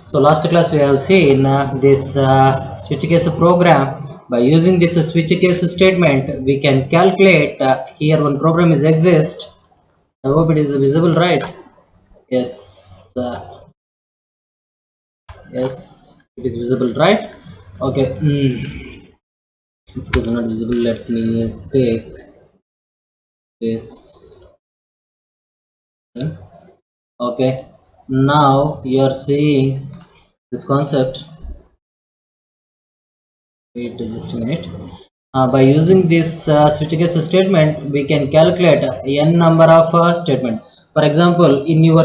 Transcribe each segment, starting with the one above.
So last class we have seen this switch case program. By using this switch case statement, we can calculate here one program is exist. I hope it is visible, right? Yes, yes, it is visible, right? Okay. If it is not visible, let me take this. Okay. Now you are seeing this concept. Wait just a minute. By using this switch case statement, we can calculate n number of statement. For example, in your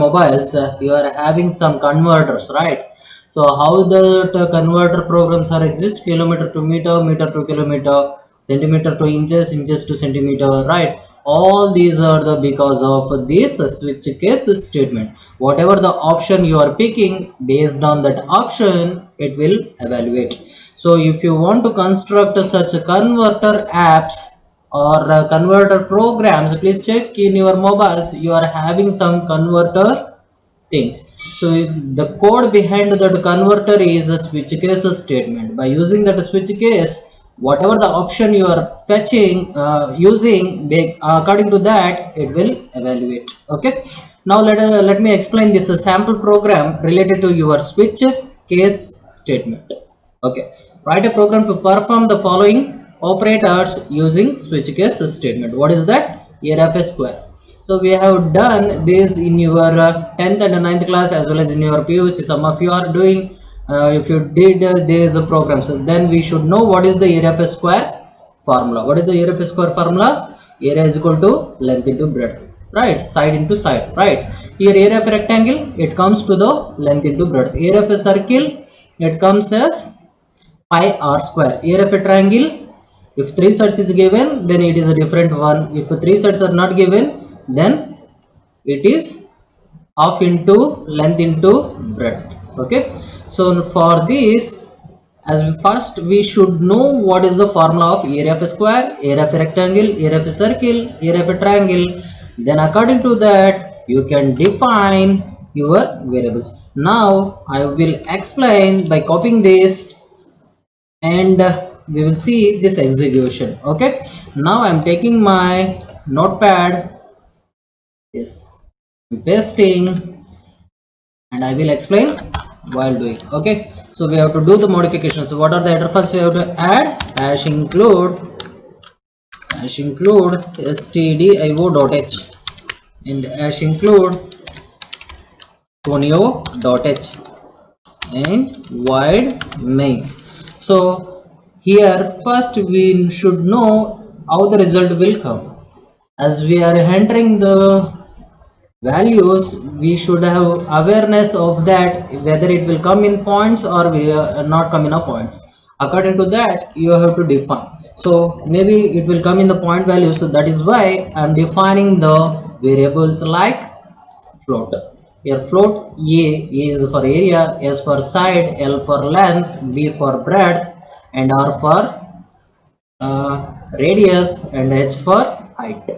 mobiles, you are having some converters, right? So how the converter programs are exist? Kilometer to meter, meter to kilometer, centimeter to inches, inches to centimeter, right? All these are the because of this switch case statement. Whatever the option you are picking, based on that option, it will evaluate. So if you want to construct such converter apps or converter programs, please check in your mobiles. You are having some converter things. So the code behind that converter is a switch case statement. By using that switch case, whatever the option you are fetching using, according to that it will evaluate. Okay, now let me explain this sample program related to your switch case statement. Okay, write a program to perform the following operators using switch case statement. What is that? Array square. So we have done this in your 10th and 9th class as well as in your PUC. Some of you are doing, if you did these programs, so then we should know what is the area of a square formula. What is the area of a square formula? Area is equal to length into breadth, right? Side into side, right? Here area of a rectangle, it comes to the length into breadth. Area of a circle, it comes as pi r square. Area of a triangle, if three sides is given, then it is a different one. If three sides are not given, then it is half into length into breadth. Okay, so for this, as first we should know what is the formula of area of a square, area of a rectangle, area of a circle, area of a triangle. Then according to that you can define your variables. Now I will explain by copying this, and we will see this execution. Okay, now I'm taking my notepad. Yes, I'm pasting, and I will explain while doing. Okay, so we have to do the modifications. So what are the header files we have to add? Hash include stdio.h and hash include tonio.h and void main. So here first we should know how the result will come. As we are entering the values, we should have awareness of that, whether it will come in points or not come in a points. According to that you have to define. So maybe it will come in the point value, so that is why I'm defining the variables like float. Here float A is for area, S for side, L for length, B for breadth, and R for radius, and H for height.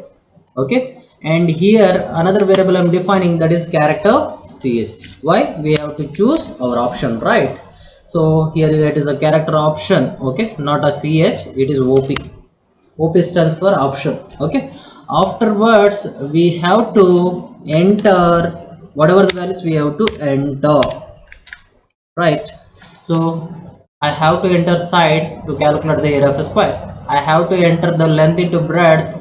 Okay, and here another variable I'm defining, that is character ch. Why? We have to choose our option, right? So here it is a character option. Okay, not a ch, it is op. Op stands for option. Okay, afterwards we have to enter whatever the values we have to enter, right? So I have to enter side to calculate the area of a square. I have to enter the length into breadth,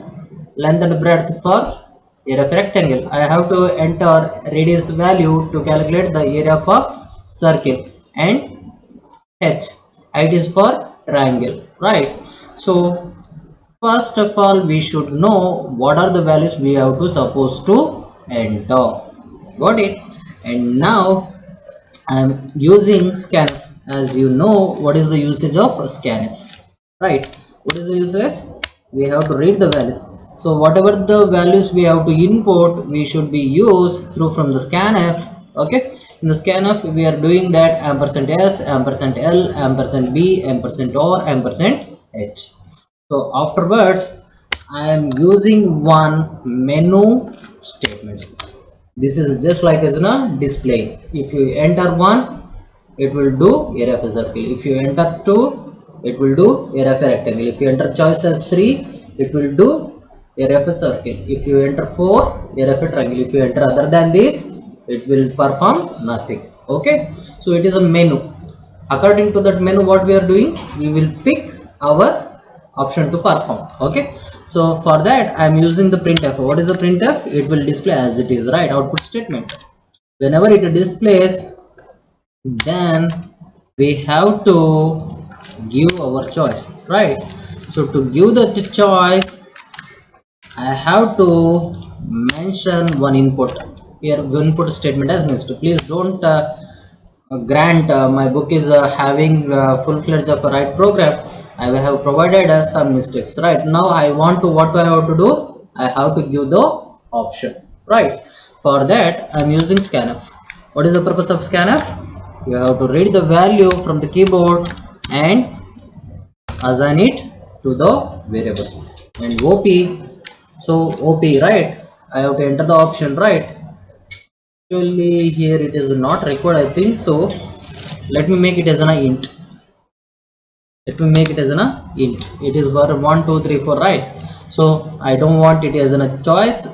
length and breadth for area of a rectangle. I have to enter radius value to calculate the area of a circle, and h, height is for triangle, right? So first of all we should know what are the values we have to supposed to enter. Got it? And now I am using scanf. As you know, what is the usage of scanf, right? What is the usage? We have to read the values. So whatever the values we have to input, we should be used through from the scanf. Okay, in the scanf we are doing that ampersand s, ampersand l, ampersand b, ampersand or, ampersand h. So afterwards I am using one menu statement. This is just like as a display. If you enter 1, it will do area of a circle. If you enter 2, it will do area of a rectangle. If you enter choice as 3, it will do area of a circle. If you enter 4, area of a triangle. If you enter other than this, it will perform nothing. Okay, so it is a menu. According to that menu, what we are doing, we will pick our option to perform. Okay, so for that I am using the printf. What is the printf? It will display as it is, right? Output statement. Whenever it displays, then we have to give our choice, right? So to give the choice, I have to mention one input here. Input statement as missed. Please don't grant my book is having full-fledged of a right program. I have provided some mistakes. Right now I want to, what do I have to do? I have to give the option, right? For that I'm using scanf. What is the purpose of scanf? You have to read the value from the keyboard and assign it to the variable. And op, so op, right? I have to enter the option, right? Actually here it is not required, I think so. Let me make it as an int. Let me make it as an int. It is for 1 2 3 4, right? So I don't want it as a choice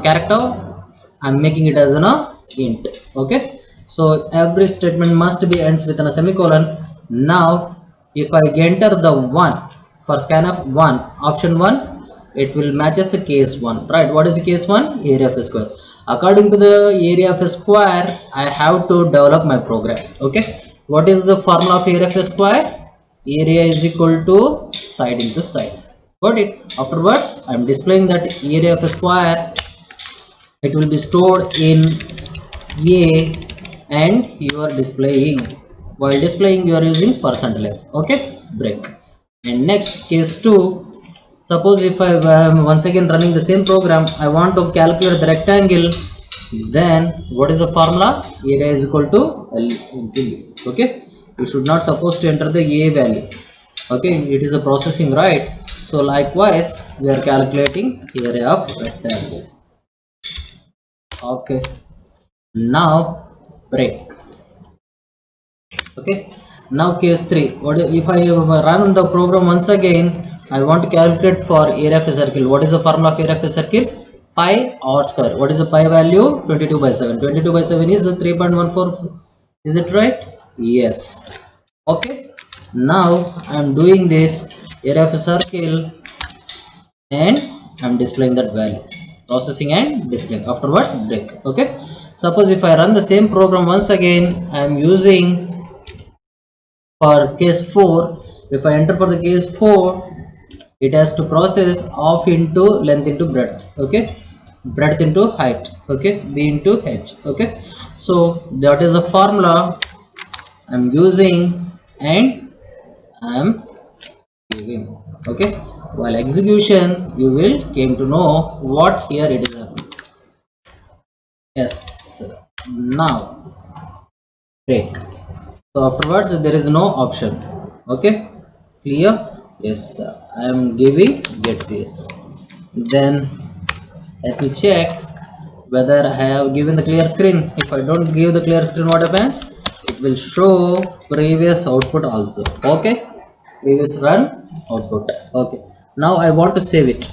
character. I'm making it as an int. Okay, so every statement must be ends with a semicolon. Now if I enter the 1 for scanf 1 option 1, it will matches a case 1, right? What is the case 1? Area of a square. According to the area of a square, I have to develop my program. Okay, what is the formula of area of a square? Area is equal to side into side. Got it? Afterwards I am displaying that area of a square. It will be stored in a, and you are displaying, while displaying you are using %f. Okay, break. And next case 2, suppose if I am once again running the same program, I want to calculate the rectangle. Then what is the formula? Area is equal to L into B. Okay, you should not supposed to enter the A value. Okay, it is a processing, right? So likewise we are calculating area of rectangle. Okay, now break. Okay, now case 3. What if I run the program once again? I want to calculate for area of a circle. What is the formula of area of a circle? Pi r square. What is the pi value? 22/7. 22/7 is the 3.14. Is it right? Yes. Okay, now I am doing this area of a circle and I am displaying that value, processing and displaying. Afterwards break. Okay, suppose if I run the same program once again, I am using for case 4. If I enter for the case 4, it has to process half into length into breadth. Okay, breadth into height. Okay, b into h. Okay, so that is a formula I'm using and I'm giving. Okay, while execution you will came to know what here it is happening. Yes, now break. So afterwards there is no option. Okay, clear? Yes, I am giving get ch. Then let me check whether I have given the clear screen. If I don't give the clear screen, what happens? It will show previous output also. Okay, previous run output. Okay, now I want to save it.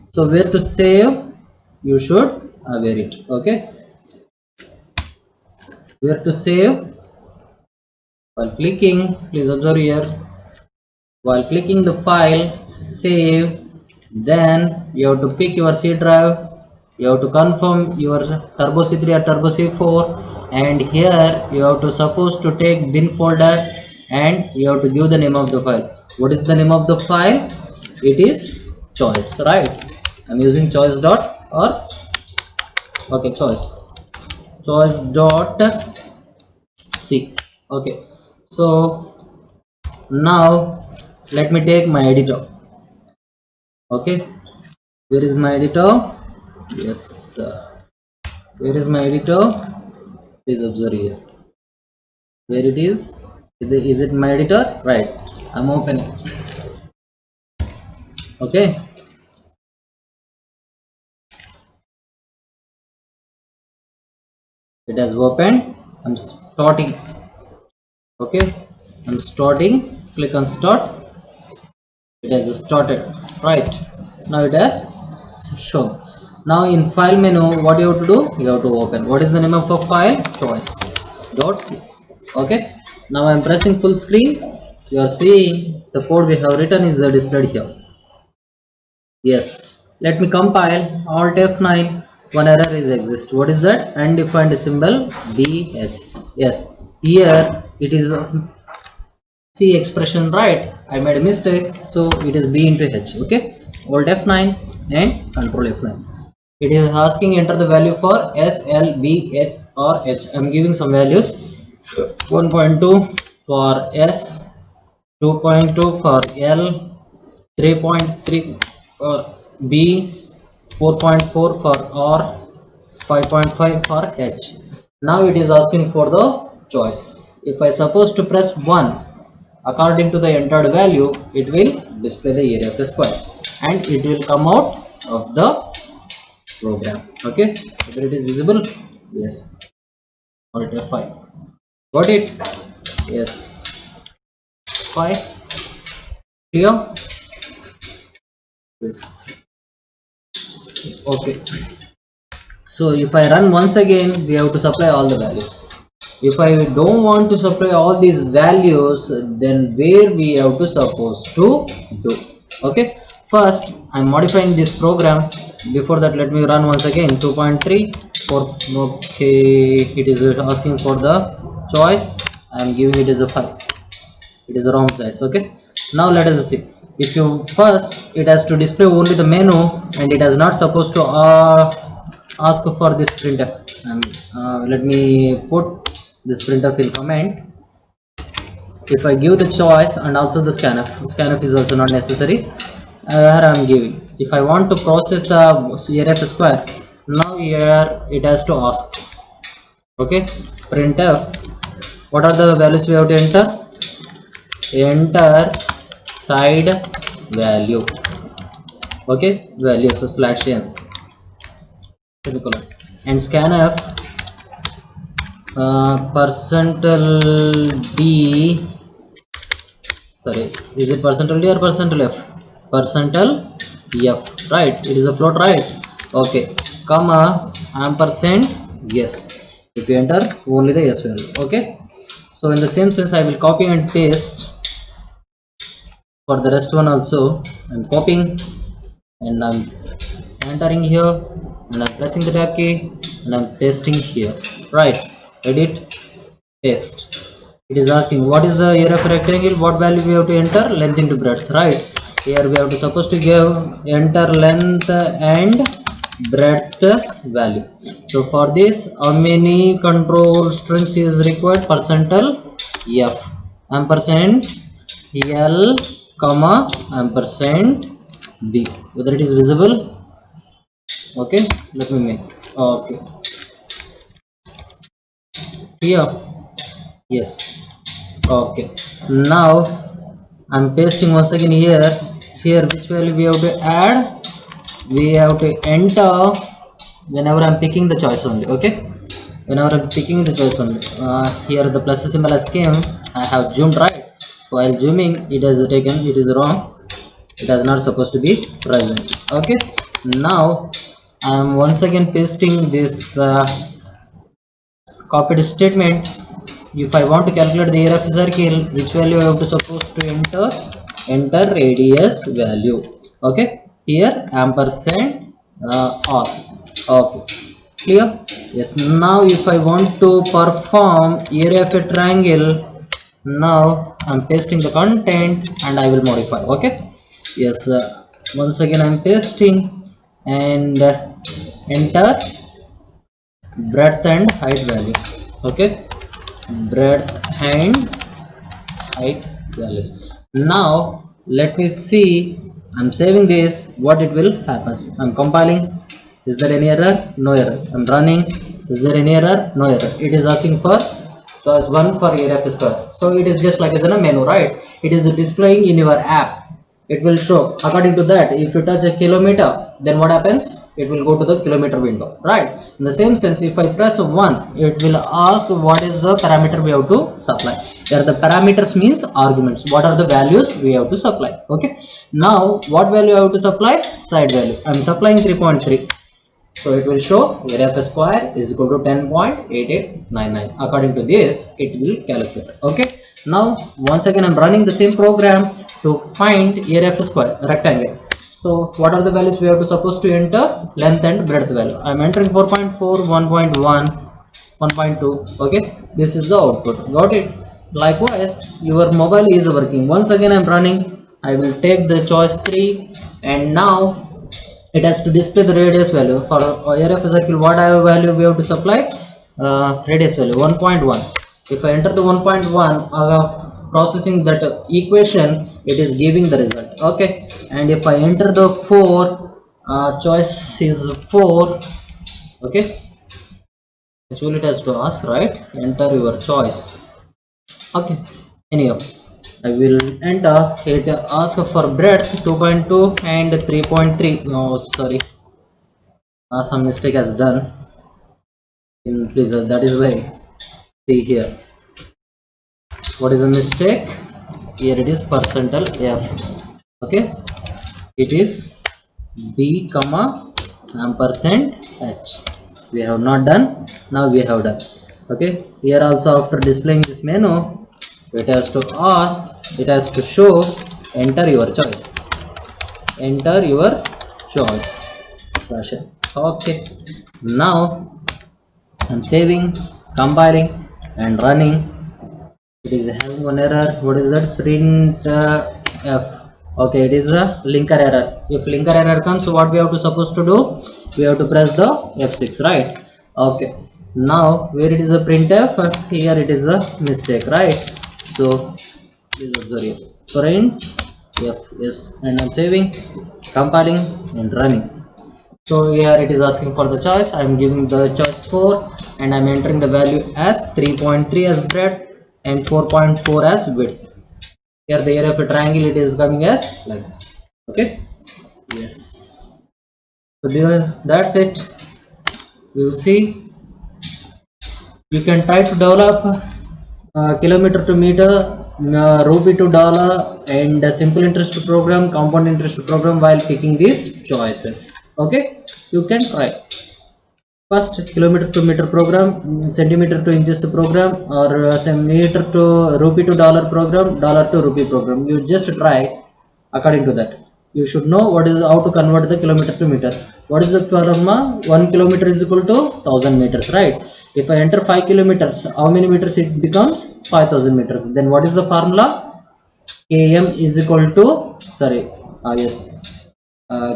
So where to save? You should aware it. Okay, where to save? While clicking, please observe here, while clicking the file save, then you have to pick your C drive, you have to confirm your turbo C3 or turbo C4, and here you have to suppose to take bin folder and you have to give the name of the file. What is the name of the file? It is choice, right? I'm using choice dot or okay, choice dot C. Okay, so now let me take my editor. Okay, where is my editor? Yes, where is my editor? Please observe here where it is. Is it my editor? Right, I'm opening. Okay, It has opened. I'm starting. Okay, I'm starting. Click on start. It has started. Right now it has shown. Now in file menu, what you have to do? You have to open. What is the name of a file? Choice dot c. Okay. Now I'm pressing full screen. You are seeing the code we have written is displayed here. Yes. Let me compile. Alt F9. One error is exist. What is that? Undefined symbol DH. Yes. Here it is C expression, right? I made a mistake, so it is B into H. Okay. Alt F9 and Control F9. It is asking enter the value for S, L, B, H or H. I am giving some values. 1.2 for S, 2.2 for L, 3.3 for B, 4.4 for R, 5.5 for H. Now it is asking for the choice. If I suppose to press 1, according to the entered value, it will display the area of the square and it will come out of the program. Okay, whether it is visible? Yes. Alt F5. Got it? Yes. 5. Clear? Yes. Okay. So if I run once again, we have to supply all the values. If I don't want to supply all these values, then where we have to suppose to do? Okay. First, I'm modifying this program. Before that, let me run once again. 2.3 for okay. It is asking for the choice. I'm giving it as a 5. It is a wrong size. Okay. Now let us see. If you first, it has to display only the menu, and it is not supposed to ask for this printf. Let me put this printf in comment. If I give the choice and also the scanf is also not necessary. Here I am giving. If I want to process a area of a square, now here it has to ask. Okay, printf. What are the values we have to enter? Enter side value. Okay, value, so /n semicolon, and scanf %d, sorry, is it %d or %f? %f, right? It is a float, right? Okay, comma ampersand yes. If you enter only the yes value. Okay, so in the same sense I will copy and paste for the rest one also. I'm copying and I'm entering here and I'm pressing the tab key and I'm pasting here, right? Edit, paste. It is asking what is the area of a rectangle, what value we have to enter, length into breadth, right? Here we have to supposed to give enter length and breadth value. So for this, how many control strings is required? %f, ampersand l, comma ampersand b. Whether it is visible? Okay, let me make. Okay, here, yes. Okay, now I'm pasting once again here. Which value we have to add? We have to enter whenever I'm picking the choice only. Okay, whenever I'm picking the choice only. Here the plus symbol has came. I have zoomed, right? While zooming, it has taken. It is wrong. It is not supposed to be present. Okay, now I'm once again pasting this copied statement. If I want to calculate the area of a circle, which value I have to supposed to enter? Enter radius value. Okay, here ampersand r. Okay, clear? Yes. Now if I want to perform area of a triangle, now I'm pasting the content and I will modify. Okay, yes. Once again I'm pasting and enter breadth and height values. Okay, breadth and height values. Now let me see. I'm saving this. What it will happen? I'm compiling. Is there any error? No error. I'm running. Is there any error? No error. It is asking for choice 1 for area of a square. So it is just like as in a menu, right? It is displaying in your app. it will show according to that. If you touch a kilometer, then what happens? It will go to the kilometer window, right? In the same sense, if I press 1, it will ask what is the parameter we have to supply. Here the parameters means arguments. What are the values we have to supply? Okay. Now what value I have to supply? Side value. I am supplying 3.3. So it will show area of a square is equal to 10.8899. According to this, it will calculate. Okay. Now once again I'm running the same program to find area of a square rectangle. So what are the values we have to supposed to enter? Length and breadth value. I'm entering 4.4, 1.1, 1.2. Okay. This is the output. Got it? Likewise, your mobile is working. Once again I'm running. I will take the choice 3 and now it has to display the radius value. For area of a circle, what value we have to supply? Radius value 1.1. If I enter the 1.1, processing that equation, it is giving the result. Okay. And if I enter the 4, choice is 4. Okay. Actually, it has to ask, right? Enter your choice. Okay. Anyhow, I will enter. It ask for breadth 2.2 and 3.3. No, sorry, some mistake has done in result. That is why. See here, what is the mistake? Here it is percentile f. Okay, it is b comma ampersand h. We have not done. Now we have done. Okay. Here also after displaying this menu, it has to ask. It has to show. Enter your choice. Enter your choice. Okay. Now I'm saving, compiling, and running. It is having one error. What is that? Print f. Okay, it is a linker error. If linker error comes, what we have to supposed to do? We have to press the F6, right? Okay. Now where it is a printf, here it is a mistake, right? So please observe here. Print f, yes, and I'm saving, compiling, and running. So here it is asking for the choice. I'm giving the choice 4 and I'm entering the value as 3.3 as breadth and 4.4 as width. Here the area of a triangle, it is coming as like this. Okay. Yes. So that's it. We will see. You can try to develop kilometer to meter, rupee to dollar, and simple interest program, compound interest program while picking these choices. Okay, you can try. First, kilometer to meter program, centimeter to inches program, or meter to rupee to dollar program, dollar to rupee program. You just try according to that. You should know what is how to convert the kilometer to meter. What is the formula? 1 kilometer is equal to 1000 meters, right? If I enter 5 kilometers, how many meters it becomes? 5000 meters. Then what is the formula? Km is equal to, sorry, yes,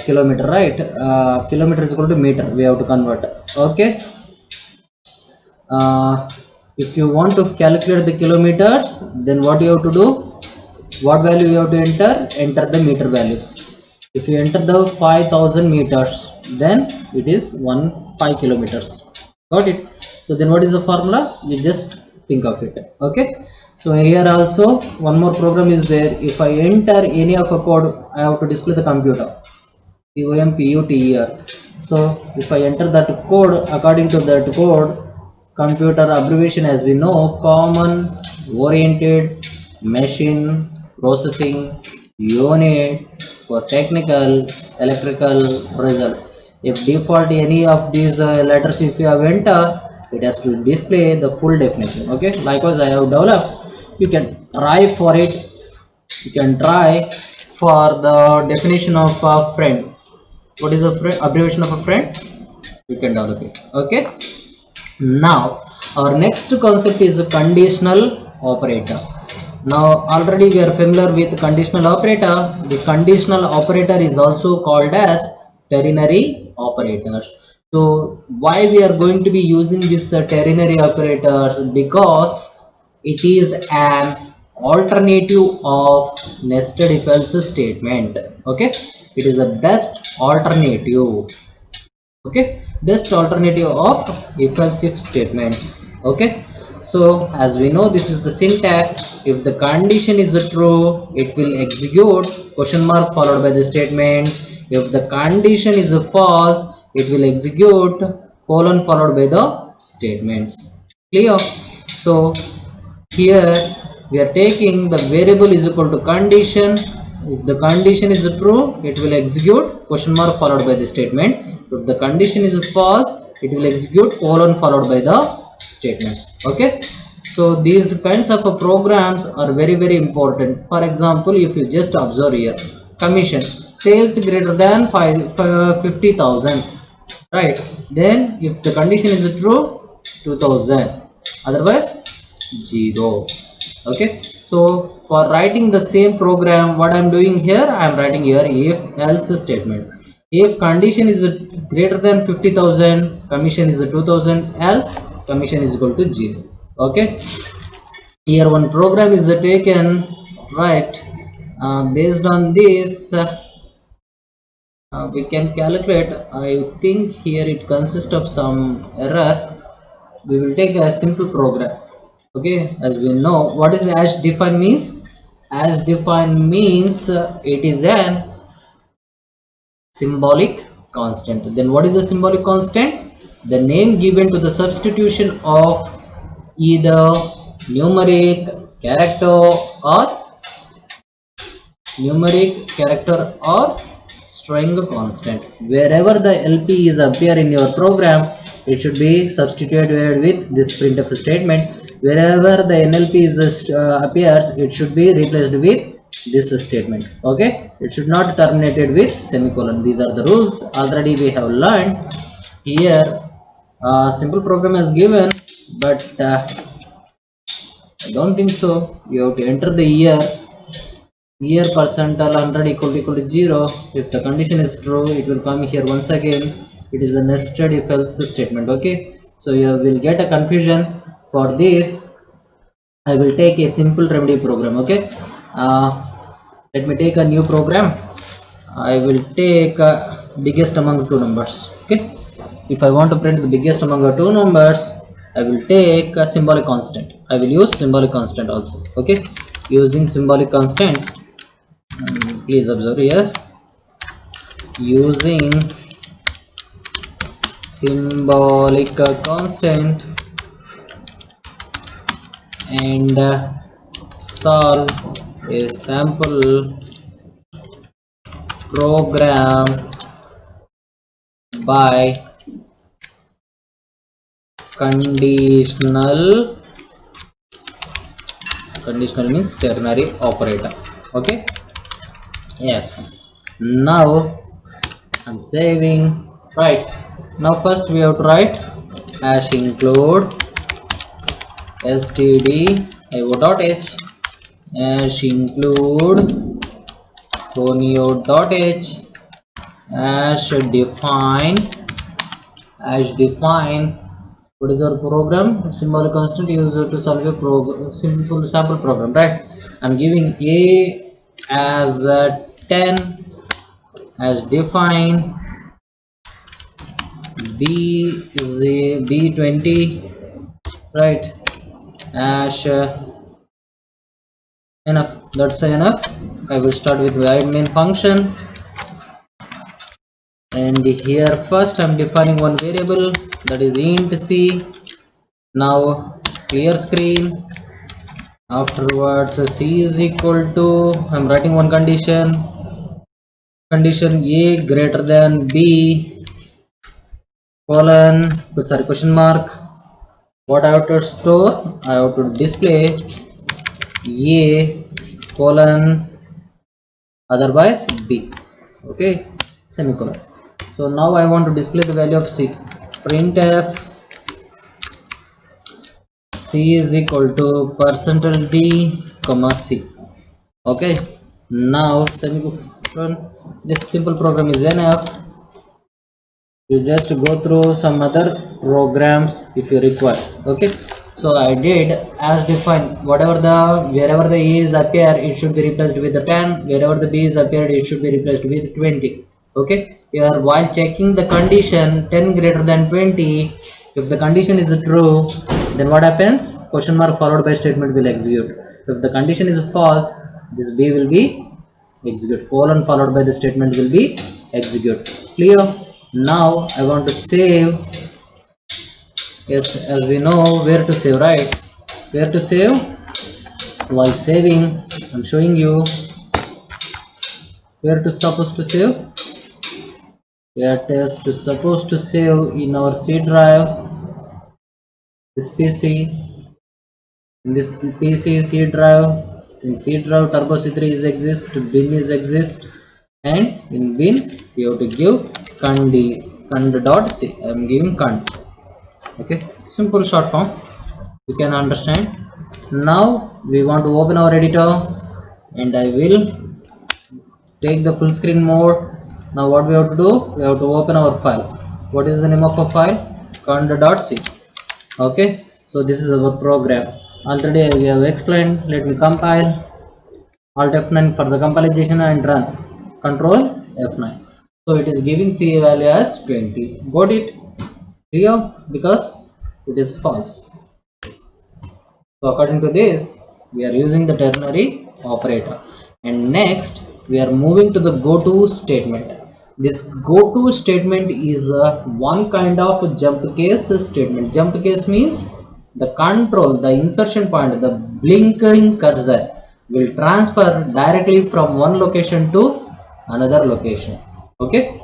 kilometer, right? Kilometer is equal to meter. We have to convert. Okay. If you want to calculate the kilometers, then what you have to do? What value you have to enter? Enter the meter values. If you enter the 5000 meters, then it is 5 kilometers. Got it? So then what is the formula? You just think of it. Okay. So here also one more program is there. If I enter any of a code, I have to display the computer. COMPUTER. So if I enter that code, according to that code, computer abbreviation as we know, common oriented machine processing unit for technical electrical result. If default any of these letters if you have enter, it has to display the full definition. Okay, likewise I have developed. You can try for it. You can try for the definition of a friend. What is a abbreviation of a friend? You can develop it. Okay. Now our next concept is a conditional operator. Now already we are familiar with conditional operator. This conditional operator is also called as ternary operators. So why we are going to be using this ternary operators? Because it is an alternative of nested if else statement. Okay, it is a best alternative. Okay, best alternative of if else if statements. Okay, So as we know, this is the syntax. If the condition is true, it will execute question mark followed by the statement. If the condition is false, it will execute colon followed by the statements. Clear? So here we are taking the variable is equal to condition. If the condition is true, it will execute question mark followed by the statement. If the condition is false, it will execute colon followed by the statements. Okay, so these kinds of programs are very important. For example, if you just observe here, commission sales greater than 50,000, right? Then if the condition is true, 2,000, otherwise 0. Okay, so for writing the same program, what I'm doing here, I'm writing here if else statement. If condition is greater than 50,000, commission is 2,000, else commission is equal to 0. Okay, here one program is taken, right? Based on this, we can calculate. I think here it consists of some error. We will take a simple program. Okay, as we know, what is as defined means? As defined means it is an symbolic constant. Then what is the symbolic constant? The name given to the substitution of either numeric character or string constant. Wherever the LP is appear in your program, it should be substituted with this printf statement. Wherever the NLP is appears, it should be replaced with this statement. Okay, it should not terminated with semicolon. These are the rules already we have learned. Here simple program is given, but I don't think so. You have to enter the year percentile 100 equal to 0. If the condition is true, it will come here once again. It is a nested if else statement. Okay, so you will get a confusion. For this, I will take a simple remedy program. Okay, let me take a new program. I will take biggest among two numbers. Okay, if I want to print the biggest among the two numbers, I will take a symbolic constant. I will use symbolic constant also. Okay, using symbolic constant, please observe here, using symbolic constant and solve a sample program by conditional means ternary operator. Okay, yes, now I'm saving. Right, now first we have to write hash include stdio.h, hash include tonio.h, hash define. What is our program? Symbolic constant used to solve a simple sample program, right? I'm giving a as 10, as define, b is a b20, right? Hash enough. That's enough. I will start with void main function, and here first I'm defining one variable, that is int c. Now clear screen. Afterwards c is equal to, I'm writing one condition a greater than b colon, sorry, question mark. What I have to store? I have to display a colon, otherwise b. Okay, semicolon. So now I want to display the value of c. Printf c is equal to %d comma c. Okay, now semicolon. This simple program is enough. You just go through some other programs if you require. Okay, so I did as defined. Wherever the a is appear, it should be replaced with the 10. Wherever the b is appeared, it should be replaced with 20. Okay, here while checking the condition 10 greater than 20, If the condition is true, then what happens? Question mark followed by statement will execute. If the condition is false, this B will be execute. Colon followed by the statement will be execute. Clear? Now I want to save. Yes, as we know where to save, right? Where to save? While saving, I'm showing you where to supposed to save. Where is to supposed to save in our C drive. This PC. In this PC C drive. In C drive turbo C3 is exist, bin is exist, and in bin we have to give cond.c. I am giving cond. Okay, simple short form. You can understand. Now we want to open our editor, and I will take the full screen mode. Now what we have to do? We have to open our file. What is the name of a file? cond.c. Okay, so this is our program. Already we have explained. Let me compile. Alt F9 for the compilation and run. Control F9. So it is giving C value as 20. Got it? Here because it is false. So according to this, we are using the ternary operator. And next, we are moving to the goto statement. This goto statement is one kind of jump case statement. Jump case means the control, the insertion point, the blinking cursor will transfer directly from one location to another location. Okay.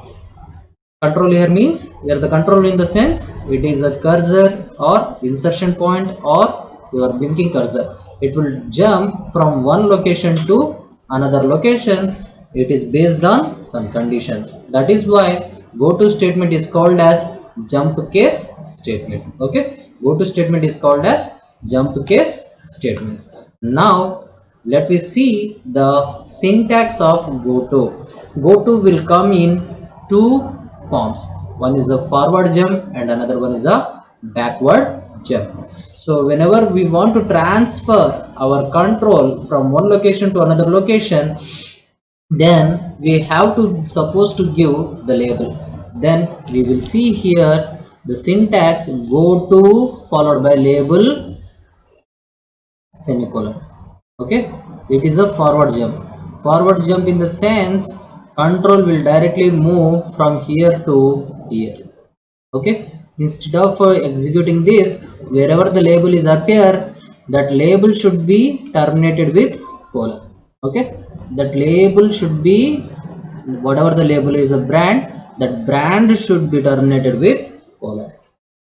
Control here means here the control in the sense it is a cursor or insertion point or your blinking cursor. It will jump from one location to another location. It is based on some conditions. That is why goto statement is called as jump case statement. Okay, goto statement is called as jump case statement. Now let me see the syntax of goto. Goto will come in two forms. One is a forward jump and another one is a backward jump. So whenever we want to transfer our control from one location to another location, then we have to suppose to give the label. Then we will see here the syntax goto followed by label semicolon. Okay, it is a forward jump. Forward jump in the sense control will directly move from here to here. Okay, instead of executing this, wherever the label is appear, that label should be terminated with colon. Okay, that label should be, whatever the label is a brand, that brand should be terminated with colon.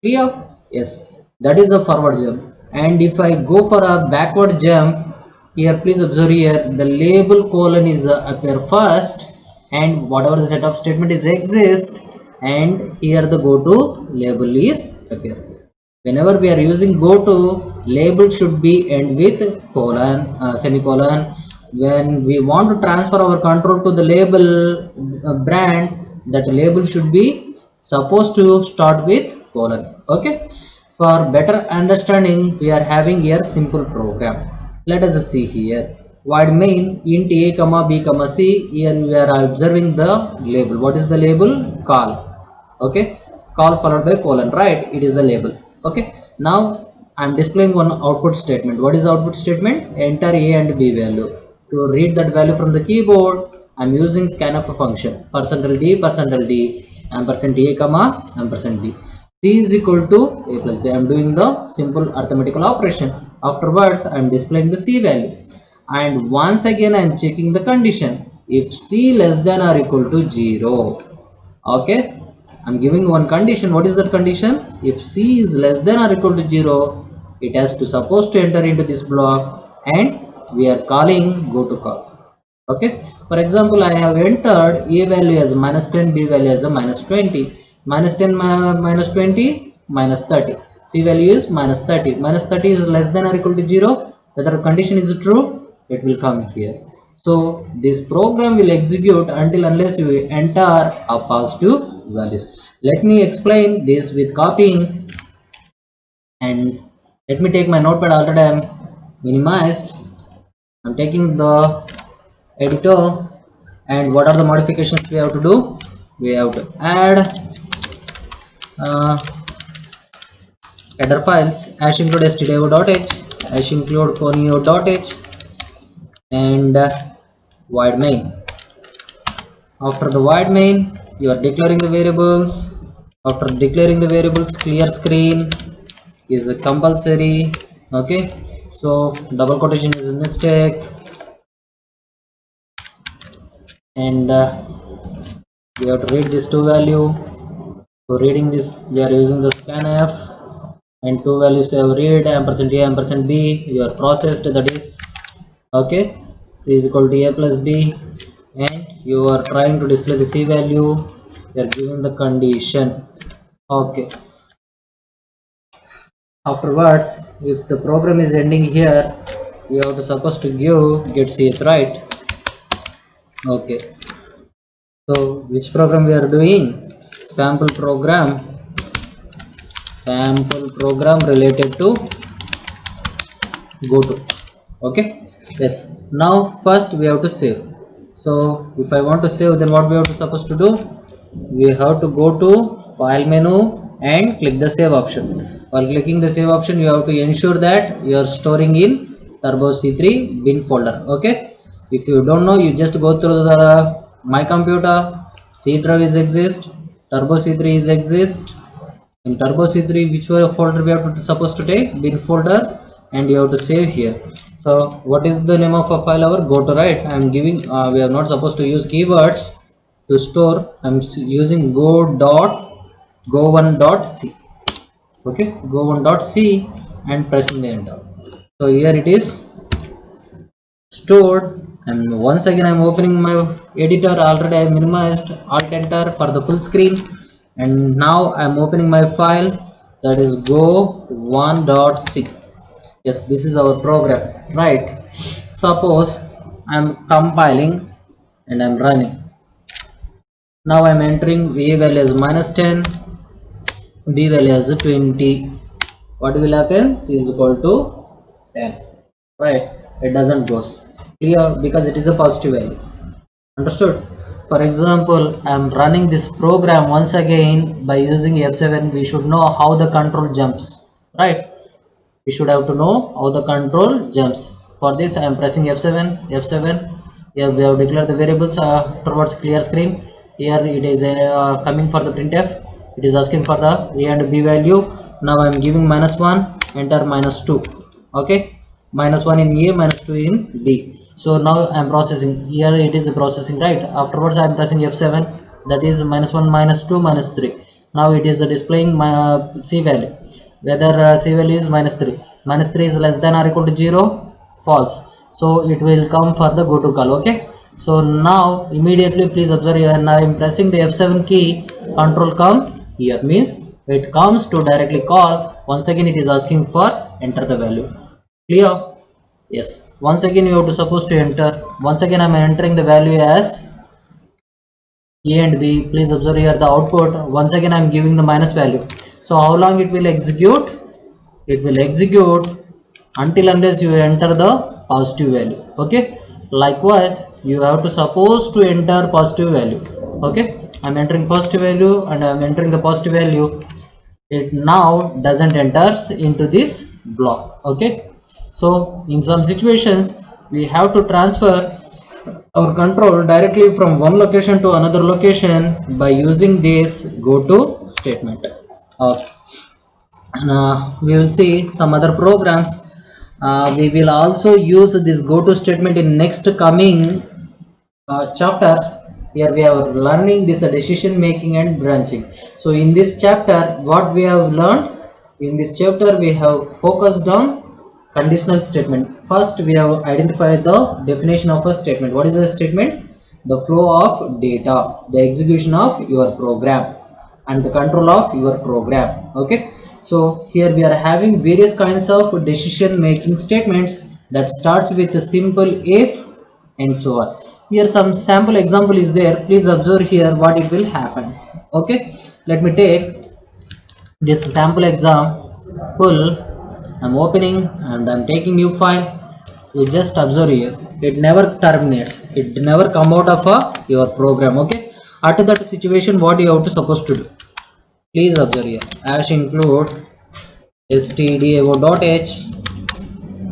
Clear? Yes, that is a forward jump. And if I go for a backward jump, here please observe here the label colon is appear first, and whatever the set of statement is exist, and here the goto label is appear. Whenever we are using goto, label should be end with colon, semicolon. When we want to transfer our control to the label brand, that label should be supposed to start with colon. Okay, for better understanding, we are having here simple program. Let us see here. Void main int a comma b comma c. Here we are observing the label. What is the label? Call. Okay, call followed by colon, right? It is a label. Okay, now I am displaying one output statement. What is output statement? Enter a and b value. To read that value from the keyboard, I am using scanf function. %d, ampersand a comma ampersand b. C is equal to a plus b. I am doing the simple arithmetical operation. Afterwards, I am displaying the C value. And once again, I am checking the condition. If C less than or equal to 0. Okay, I am giving one condition. What is that condition? If C is less than or equal to 0, it has to supposed to enter into this block, and we are calling goto call. Okay, for example, I have entered A value as -10, B value as a -20. -10 minus 20 minus 30. C value is -30. -30 is less than or equal to 0. Whether condition is true, it will come here. So this program will execute until unless you enter a positive values. Let me explain this with copying, and let me take my notepad. Already I am minimized. I am taking the editor, and what are the modifications we have to do? We have to add header files hash include stdio.h, hash include conio.h, and void main. After the void main, you are declaring the variables. After declaring the variables, clear screen is compulsory. Okay, so double quotation is a mistake, and we have to read this to value. For reading this, we are using the scanf, and two values you have read ampersand a ampersand b. You are processed, that is okay. C is equal to a plus b, and you are trying to display the c value. You are giving the condition. Okay. Afterwards, if the program is ending here, you have to supposed to give get ch, right? Okay. So which program we are doing? Sample program related to go to. Okay, yes. Now first we have to save. So if I want to save, then what we have to supposed to do? We have to go to file menu and click the save option. While clicking the save option, you have to ensure that you are storing in turbo c3 bin folder. Okay, if you don't know, you just go through the my computer, c drive is exist, turbo c3 is exist. In turbo c3, which folder we have to supposed to take? Bin folder, and you have to save here. So what is the name of a file? Our go to, right? I am giving we are not supposed to use keywords to store. I am using go1.c. okay, go1.c, and pressing the enter. So here it is stored, and once again I am opening my editor. Already I minimized, alt enter for the full screen, and now I am opening my file, that is go1.c. yes, this is our program, right? Suppose I am compiling and I am running. Now I am entering a value as -10, b value as 20. What will happen? C is equal to 10, right? It doesn't goes clear because it is a positive value. Understood? For example, I am running this program once again by using F7. We should know how the control jumps, right? We should have to know how the control jumps. For this, I am pressing F7. Here we have declared the variables. Afterwards, clear screen. Here it is coming for the printf. It is asking for the a and b value. Now I am giving -1, enter -2. Okay, -1 in a, -2 in b. So now I am processing. Here it is processing, right? Afterwards, I am pressing F7. That is -1, -2, -3. Now it is displaying my c value. Whether c value is -3. -3 is less than or equal to 0, false. So it will come for the go to call. Okay. So now immediately please observe here. Now I am pressing the F7 key. Control come here, means it comes to directly call. Once again it is asking for enter the value. Clear? Yes. Once again you have to supposed to enter. Once again I am entering the value as a and b. Please observe here the output. Once again I am giving the minus value. So how long it will execute? It will execute until unless you enter the positive value. Okay. Likewise, you have to suppose to enter positive value. Okay. I am entering positive value and I am entering the positive value. It now doesn't enters into this block. Okay. So in some situations we have to transfer our control directly from one location to another location by using this go to statement. Okay. And, we will see some other programs. We will also use this go to statement in next coming chapters. Here we are learning this decision making and branching. So in this chapter, what we have learned, in this chapter we have focused on conditional statement. First we have identified the definition of a statement. What is a statement? The flow of data, the execution of your program, and the control of your program. Okay. So here we are having various kinds of decision making statements that starts with a simple if and so on. Here some sample example is there. Please observe here what it will happens. Okay, let me take this sample example. I'm opening and I'm taking new file. You just observe here, it never terminates, it never come out of your program. Okay, at that situation what you have to supposed to do? Please observe here, hash include stdio.h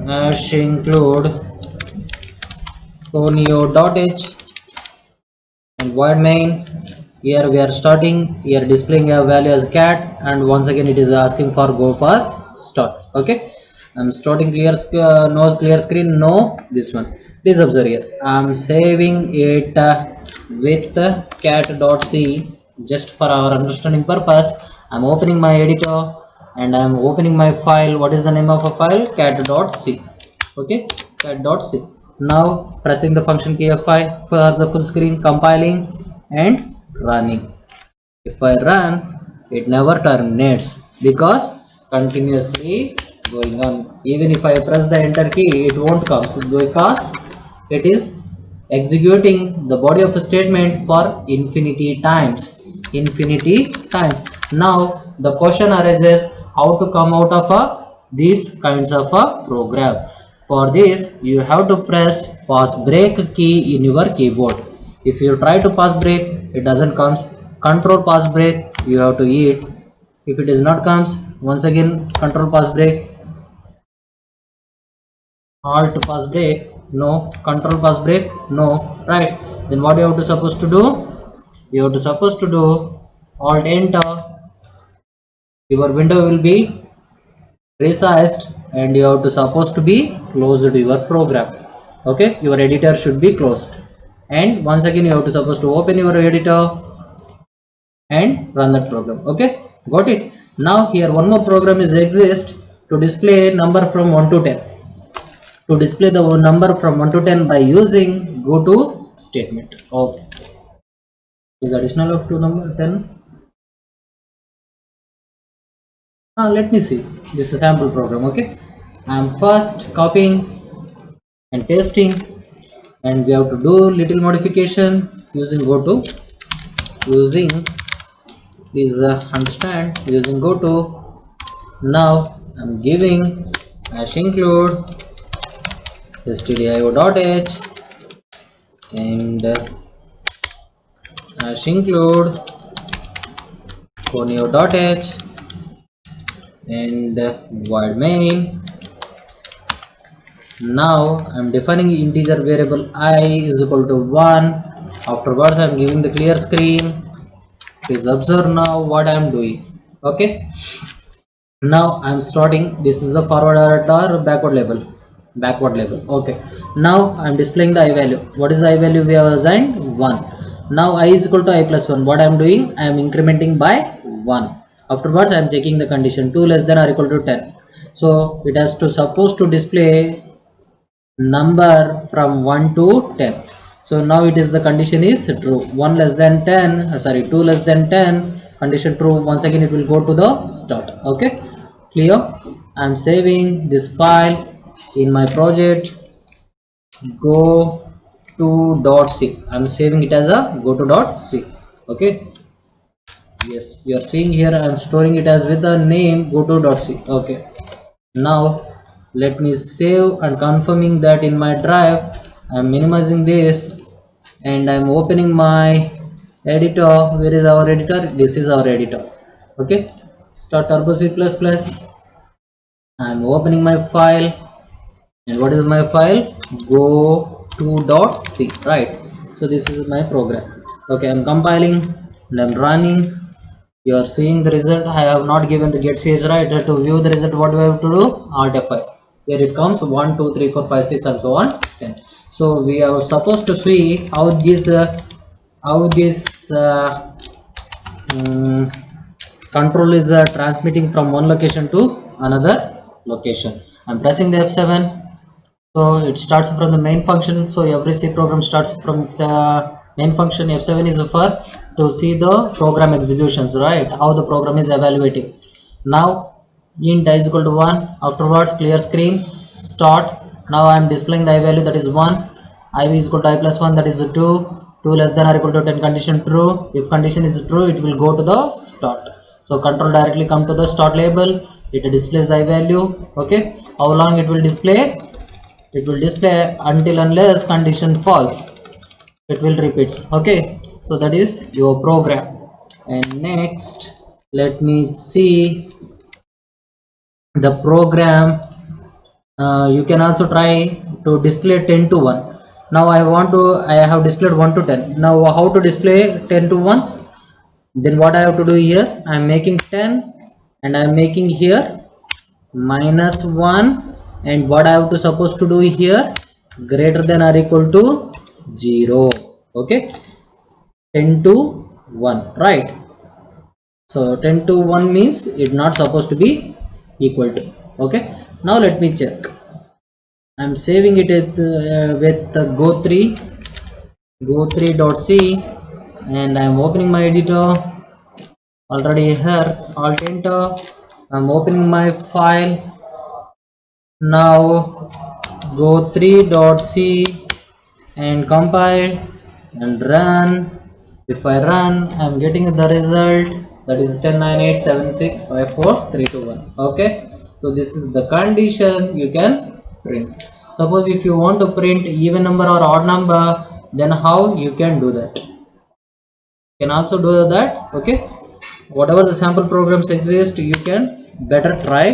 hash include conio.h and void main. Here we are starting, here displaying a value as cat, and once again it is asking for go for start. Okay, I'm starting no clear screen, no this one. Please observe here, I'm saving it with cat.c. Just for our understanding purpose, I'm opening my editor and I'm opening my file. What is the name of a file? Cat.c. Okay, cat.c. Now pressing the function key F5 for the full screen, compiling and running. If I run, it never terminates because continuously going on. Even if I press the enter key, it won't come because it is executing the body of a statement for infinity times. Now the question arises, how to come out of these kinds of a program. For this, you have to press pause break key in your keyboard. If you try to pause break, it doesn't comes. Control pause break, you have to hit. If it is not comes, once again control pause break. Alt pause break, no. Control pause break, no. Right, then what you have to supposed to do? You have to supposed to do alt enter. Your window will be resized and you have to supposed to be closed your program. Okay, your editor should be closed, and once again you have to supposed to open your editor and run that program. Okay, got it. Now here one more program is exist to display number from 1 to 10. To display the number from 1 to 10 by using go to statement. Okay, is additional of to number 10. Let me see, this is a sample program. Okay, I'm first copying and pasting, and we have to do little modification using go to, using please understand, using go to. Now I'm giving hash include stdio.h and hash include conio.h and void main. Now I'm defining integer variable I is equal to 1. Afterwards I'm giving the clear screen. Please observe now what I'm doing. Okay, now I'm starting, this is the forward or backward label. Okay, now I'm displaying the I value. What is the I value we have assigned? 1. Now I is equal to I plus 1. What I'm doing, I am incrementing by 1. Afterwards I am checking the condition 2 less than or equal to 10. So it has to supposed to display number from 1 to 10. So now it is the condition is true. 1 less than 10, 2 less than 10, condition true. Once again it will go to the start. Okay, clear. I'm saving this file in my project go to .c. I'm saving it as a go to .c. Okay, yes, you are seeing here I'm storing it as with the name go to .c. Okay, now let me save and confirming that in my drive. I'm minimizing this and I'm opening my editor. Where is our editor? This is our editor. Okay, start turbo C++. I'm opening my file, and what is my file? Go to.c. right, so this is my program. Okay, I'm compiling and I'm running. You are seeing the result. I have not given the get ch right. To view the result, what do I have to do? Alt F5. Here it comes 1 2 3 4 5 6 and so on 10. So we are supposed to see how this control is transmitting from one location to another location. I'm pressing the F7. So it starts from the main function. So every C program starts from main function. F7 is for to see the program executions, right, how the program is evaluating. Now int I is equal to 1. Afterwards clear screen, start. Now I am displaying the I value, that is 1. I is equal to I plus 1, that is 2. 2 less than or equal to 10, condition true. If condition is true, it will go to the start. So control directly come to the start label. It displays the I value. Okay, how long it will display? It will display until unless condition false. It will repeats. Okay, so that is your program. And next let me see the program, you can also try to display 10 to 1. Now I have displayed 1 to 10. Now how to display 10 to 1? Then what I have to do here, I am making 10 and I am making here -1, and what I have to supposed to do here, greater than or equal to 0. Okay, 10 to 1, right? So 10 to 1 means it not supposed to be equal to. Okay, now let me check. I'm saving it with go3.c, and I'm opening my editor already here. Alt enter. I'm opening my file. Now go3.c and compile and run. If I run, I'm getting the result, that is 1098765431. Okay, so this is the condition you can print. Suppose if you want to print even number or odd number, then how you can do that? You can also do that. Okay, whatever the sample programs exist, you can better try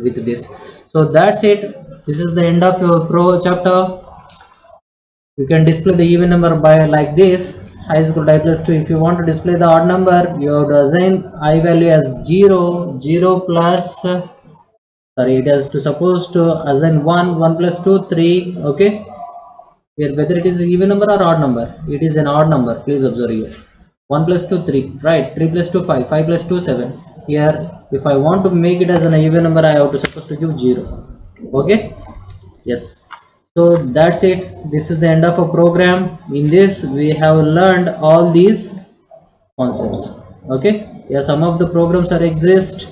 with this. So that's it. This is the end of your pro chapter. You can display the even number by like this, I is equal to I plus 2. If you want to display the odd number, you have to assign I value as 0 plus sorry, it has to suppose to assign 1 plus 2 3. Okay, here whether it is even number or odd number, it is an odd number, please observe here. 1 plus 2 3, right? 3 plus 2 5, 5 plus 2 7. Here if I want to make it as an even number, I have to suppose to give 0. Okay, yes. So that's it. This is the end of a program. In this we have learned all these concepts. Okay, yeah, some of the programs are exist,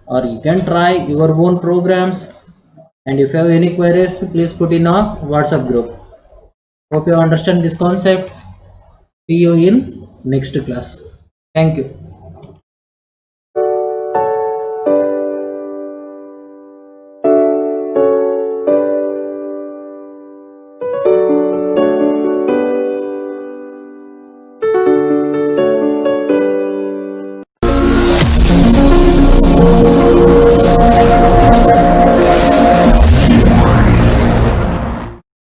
or you can try your own programs, and if you have any queries, please put in our WhatsApp group. Hope you understand this concept. See you in next class. Thank you.